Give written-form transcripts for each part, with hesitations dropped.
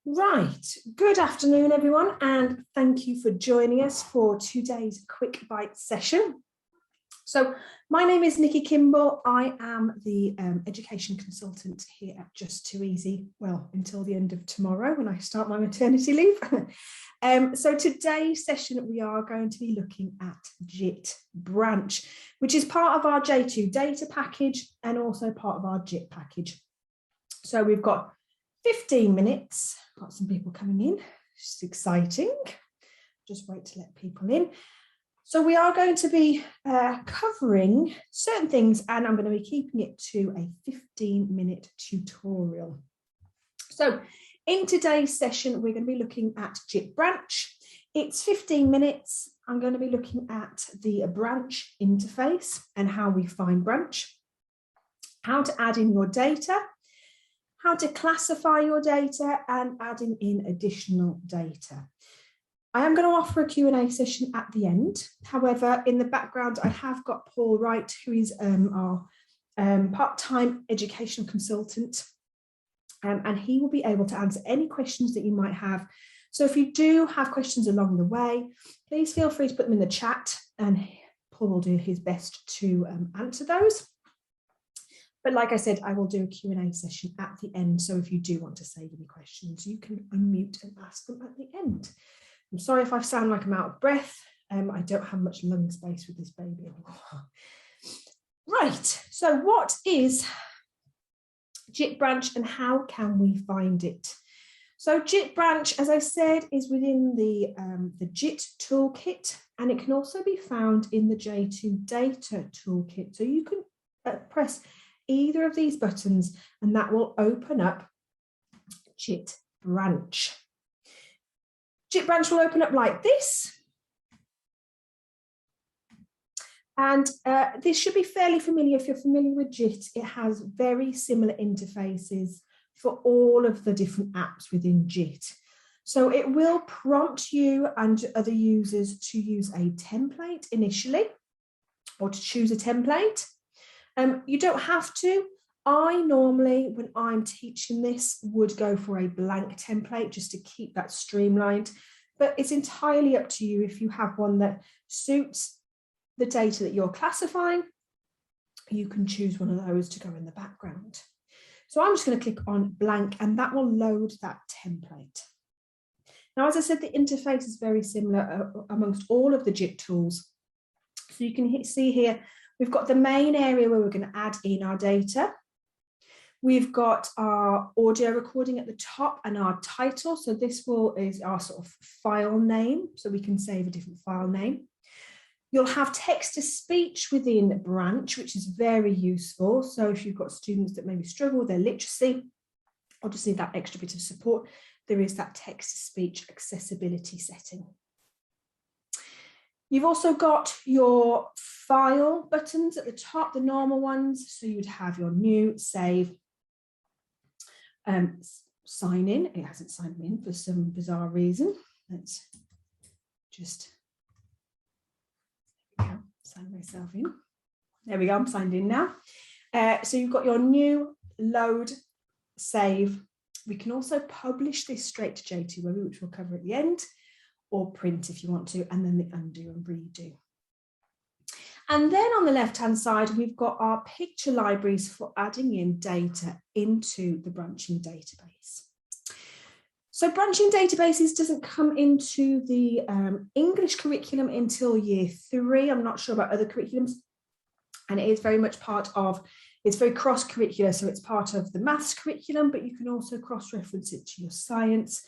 Right, good afternoon everyone, and thank you for joining us for today's Quick Bite session. So my name is Nikki Kimball. I am the education consultant here at Just Too Easy, well, until the end of tomorrow when I start my maternity leave. So today's session we are going to be looking at Jit Branch, which is part of our J2 data package and also part of our Jit package. So we've got 15 minutes, got some people coming in, it's exciting. Just wait to let people in. So we are going to be covering certain things, and I'm going to be keeping it to a 15-minute tutorial. So in today's session, we're going to be looking at Jit Branch. It's 15 minutes. I'm going to be looking at the branch interface and how we find branch, how to add in your data, how to classify your data, and adding in additional data. I am going to offer a Q&A session at the end. However, in the background, I have got Paul Wright, who is our part-time educational consultant, and he will be able to answer any questions that you might have. So if you do have questions along the way, please feel free to put them in the chat, and Paul will do his best to answer those. But like I said, I will do a Q&A session at the end. So if you do want to save any questions, you can unmute and ask them at the end. I'm sorry if I sound like I'm out of breath. I don't have much lung space with this baby anymore. Right, so what is Jit Branch and how can we find it? So Jit Branch, as I said, is within the Jit toolkit, and it can also be found in the J2 data toolkit. So you can press either of these buttons and that will open up Jit Branch. Jit Branch will open up like this. And this should be fairly familiar. If you're familiar with Jit, it has very similar interfaces for all of the different apps within Jit. So it will prompt you and other users to use a template initially, or to choose a template. You don't have to. I normally, when I'm teaching this, would go for a blank template just to keep that streamlined. But it's entirely up to you. If you have one that suits the data that you're classifying, you can choose one of those to go in the background. So I'm just going to click on blank, and that will load that template. Now, as I said, the interface is very similar amongst all of the Jit tools. So you can see here, we've got the main area where we're going to add in our data. We've got our audio recording at the top and our title. So this is our sort of file name. So we can save a different file name. You'll have text to speech within Branch, which is very useful. So if you've got students that maybe struggle with their literacy or just need that extra bit of support, there is that text to speech accessibility setting. You've also got your file buttons at the top, the normal ones. So you'd have your new, save, sign in. It hasn't signed me in for some bizarre reason. Let's just sign myself in. There we go, I'm signed in now. So you've got your new, load, save. We can also publish this straight to J2, which we'll cover at the end, or print if you want to, and then the undo and redo. And then on the left-hand side, we've got our picture libraries for adding in data into the branching database. So branching databases doesn't come into the English curriculum until year 3. I'm not sure about other curriculums. And it is very much part of, it's very cross-curricular, so it's part of the maths curriculum, but you can also cross-reference it to your science.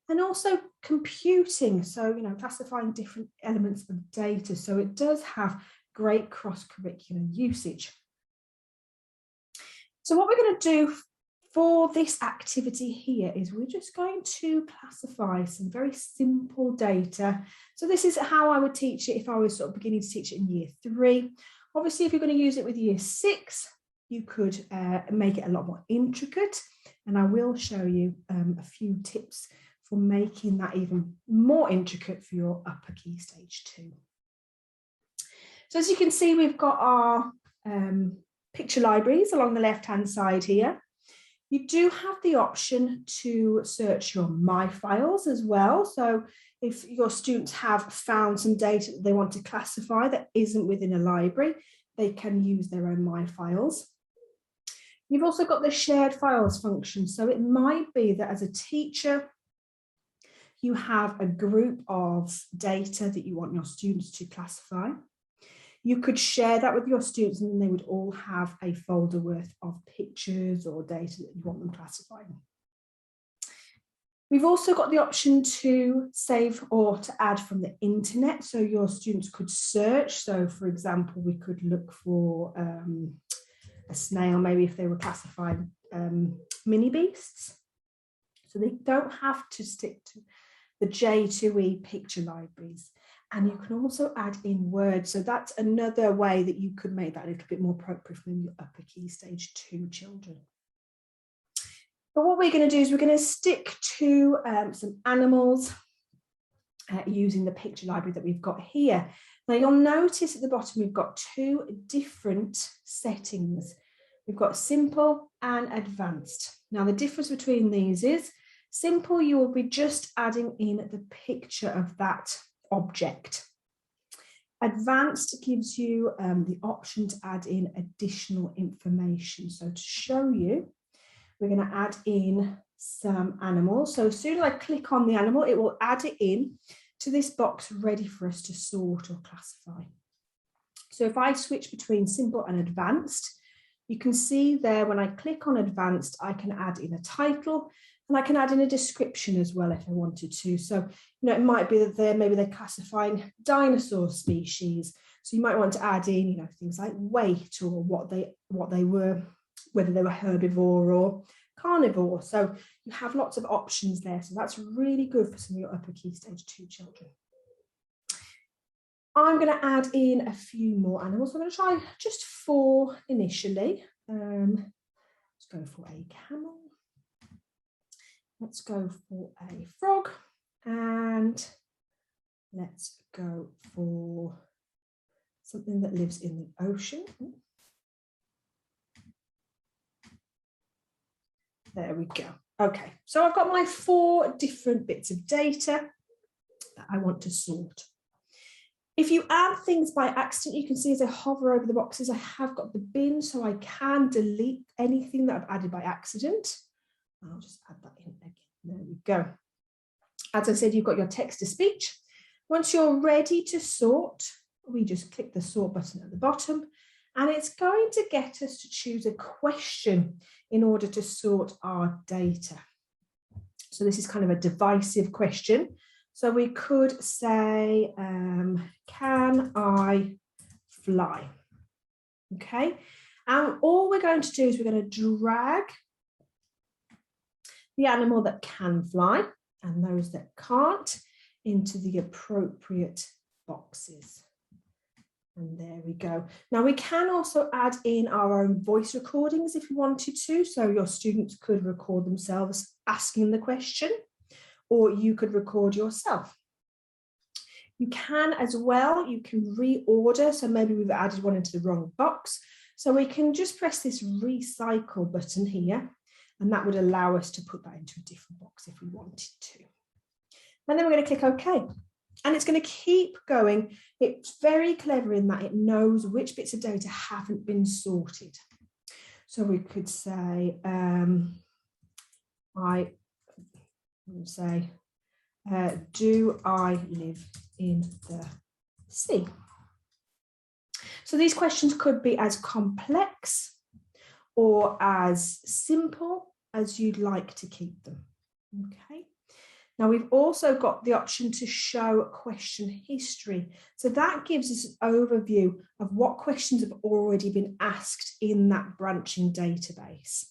And also computing, so, you know, classifying different elements of data. So it does have great cross-curricular usage. So what we're going to do for this activity here is we're just going to classify some very simple data. So this is how I would teach it if I was sort of beginning to teach it in year 3. Obviously, if you're going to use it with year 6, you could make it a lot more intricate. And I will show you a few tips for making that even more intricate for your upper key stage 2. So as you can see, we've got our picture libraries along the left-hand side here. You do have the option to search your My Files as well. So if your students have found some data that they want to classify that isn't within a library, they can use their own My Files. You've also got the shared files function. So it might be that as a teacher, you have a group of data that you want your students to classify. You could share that with your students and they would all have a folder worth of pictures or data that you want them classifying. We've also got the option to save or to add from the internet. So your students could search. So for example, we could look for a snail, maybe if they were classifying mini beasts. So they don't have to stick to the J2E picture libraries. And you can also add in words. So that's another way that you could make that a little bit more appropriate for your upper key stage 2 children. But what we're going to do is we're going to stick to some animals using the picture library that we've got here. Now you'll notice at the bottom we've got 2 different settings. We've got simple and advanced. Now the difference between these is simple, you will be just adding in the picture of that object. Advanced gives you the option to add in additional information. So to show you, we're going to add in some animals. So as soon as I click on the animal, it will add it in to this box ready for us to sort or classify. So if I switch between simple and advanced, you can see there when I click on advanced, I can add in a title and I can add in a description as well if I wanted to. So, it might be that maybe they're classifying dinosaur species. So you might want to add in, things like weight or what they were, whether they were herbivore or carnivore. So you have lots of options there. So that's really good for some of your upper key stage 2 children. I'm going to add in a few more animals. I'm going to try just 4 initially. Let's go for a camel. Let's go for a frog. And let's go for something that lives in the ocean. There we go. Okay, so I've got my 4 different bits of data that I want to sort. If you add things by accident, you can see as I hover over the boxes, I have got the bin, so I can delete anything that I've added by accident. I'll just add that in again. There we go. As I said, you've got your text to speech. Once you're ready to sort, we just click the sort button at the bottom, and it's going to get us to choose a question in order to sort our data. So this is kind of a divisive question. So we could say, can I fly? Okay, and all we're going to do is we're going to drag the animal that can fly and those that can't into the appropriate boxes. And there we go. Now we can also add in our own voice recordings if you wanted to. So your students could record themselves asking the question, or you could record yourself. You can as well, you can reorder. So maybe we've added one into the wrong box. So we can just press this recycle button here, and that would allow us to put that into a different box if we wanted to. And then we're going to click OK. And it's going to keep going. It's very clever in that it knows which bits of data haven't been sorted. So we could say, do I live in the sea? So these questions could be as complex or as simple as you'd like to keep them. Okay. Now we've also got the option to show question history. So that gives us an overview of what questions have already been asked in that branching database.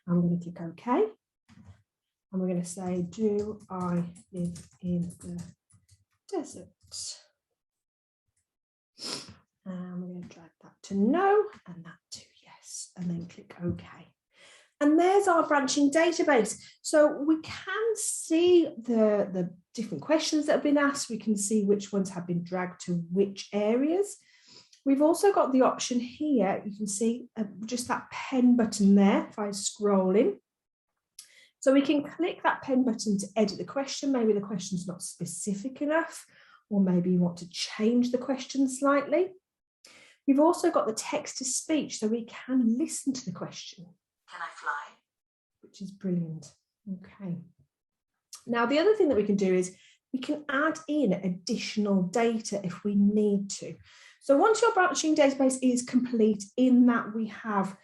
I'm going to click OK. And we're going to say, do I live in the desert? And we're going to drag that to no and that to yes, and then click OK. And there's our branching database. So we can see the different questions that have been asked. We can see which ones have been dragged to which areas. We've also got the option here, you can see just that pen button there if I scroll in. So we can click that pen button to edit the question. Maybe the question's not specific enough, or maybe you want to change the question slightly. We've also got the text to speech, so we can listen to the question. Can I fly? Which is brilliant. Okay. Now, the other thing that we can do is we can add in additional data if we need to. So once your branching database is complete, in that we have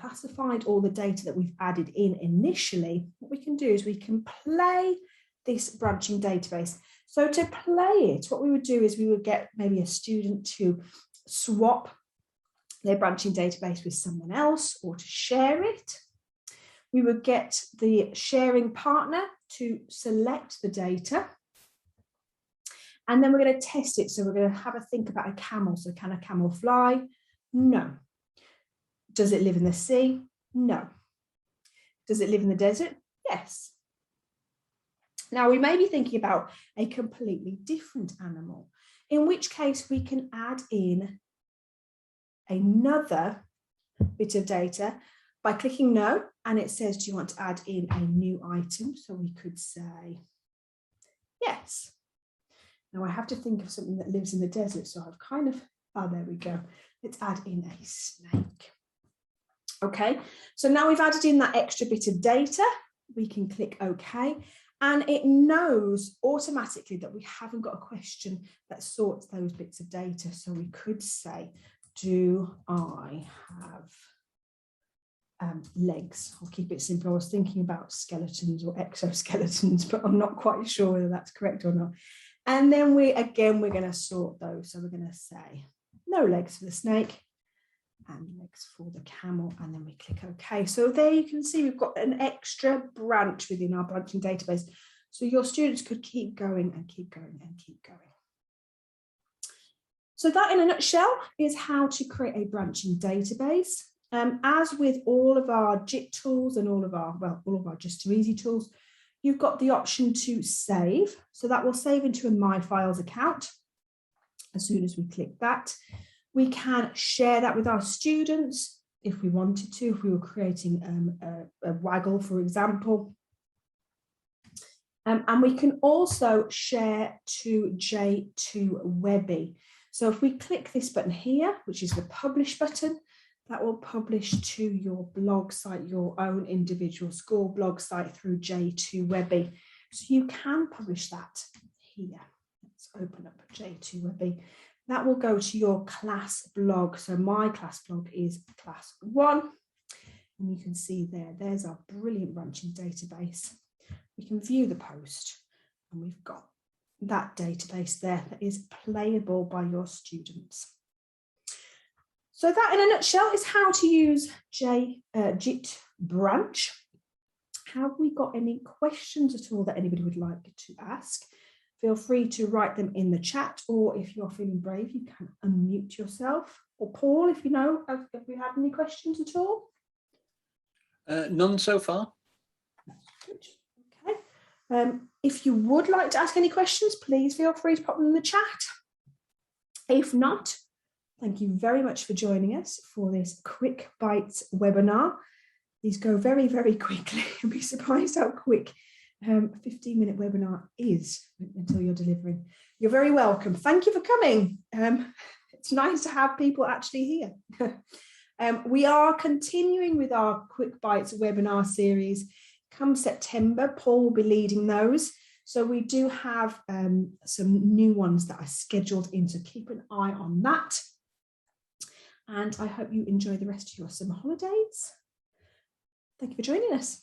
classified all the data that we've added in initially, what we can do is we can play this branching database. So to play it, what we would do is we would get maybe a student to swap their branching database with someone else or to share it. We would get the sharing partner to select the data. And then we're going to test it. So we're going to have a think about a camel. So can a camel fly? No. Does it live in the sea? No. Does it live in the desert? Yes. Now we may be thinking about a completely different animal, in which case we can add in another bit of data by clicking no, and it says, do you want to add in a new item? So we could say yes. Now I have to think of something that lives in the desert. So I've kind of, oh, there we go. Let's add in a snake. Okay, so now we've added in that extra bit of data. We can click OK, and it knows automatically that we haven't got a question that sorts those bits of data. So we could say, do I have legs? I'll keep it simple. I was thinking about skeletons or exoskeletons, but I'm not quite sure whether that's correct or not. And then we're going to sort those. So we're going to say no legs for the snake and legs for the camel, and then we click OK. So there you can see we've got an extra branch within our branching database. So your students could keep going and keep going and keep going. So that in a nutshell is how to create a branching database. As with all of our JIT tools and all of our Just Too Easy tools, you've got the option to save. So that will save into a My Files account. As soon as we click that, we can share that with our students if we wanted to, if we were creating a Waggle, for example. And we can also share to J2Webby. So if we click this button here, which is the publish button, that will publish to your blog site, your own individual school blog site through J2Webby. So you can publish that here. Let's open up J2Webby. That will go to your class blog. So my class blog is class 1. And you can see there's our brilliant branching database. We can view the post, and we've got that database there that is playable by your students. So that in a nutshell is how to use Jit Branch. Have we got any questions at all that anybody would like to ask? Feel free to write them in the chat, or if you're feeling brave, you can unmute yourself. Or Paul, if you know, have we had any questions at all? None so far. Good. Okay. If you would like to ask any questions, please feel free to pop them in the chat. If not, thank you very much for joining us for this Quick Bites webinar. These go very, very quickly. You'll be surprised how quick a 15-minute webinar is until you're delivering. You're very welcome. Thank you for coming. It's nice to have people actually here. We are continuing with our Quick Bites webinar series. Come September, Paul will be leading those. So we do have some new ones that are scheduled in, so keep an eye on that. And I hope you enjoy the rest of your summer holidays. Thank you for joining us.